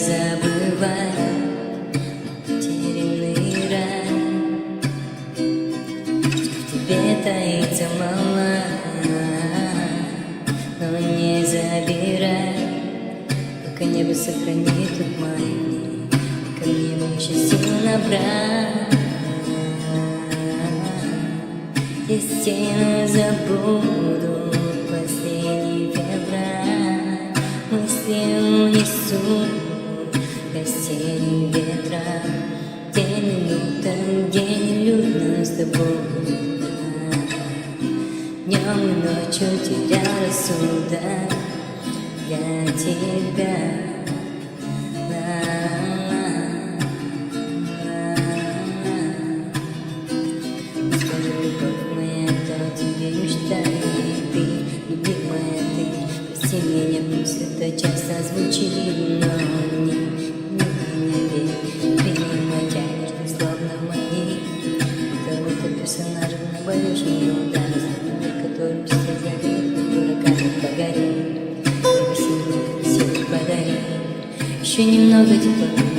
забывай потерянный рай, что в тебе таится мало, но не забирай, пока небо сохранит тут мои дни, ко мне еще сил набрать. Естественно, забуду последний февраль, мысли унесу осенние ветра, день минута, день людно с тобой. Днем и ночью терял рассудок для тебя. Скажи, любовь моя, кто тебе мечтает, ты, любимая ты, прости меня, пусть это часто звучит, но не верь, принимай тянешь ты словно магнит, как будто персонажем на болезненную удару, мир, которым все завет, дураками погорит, силу подари, еще немного тепла.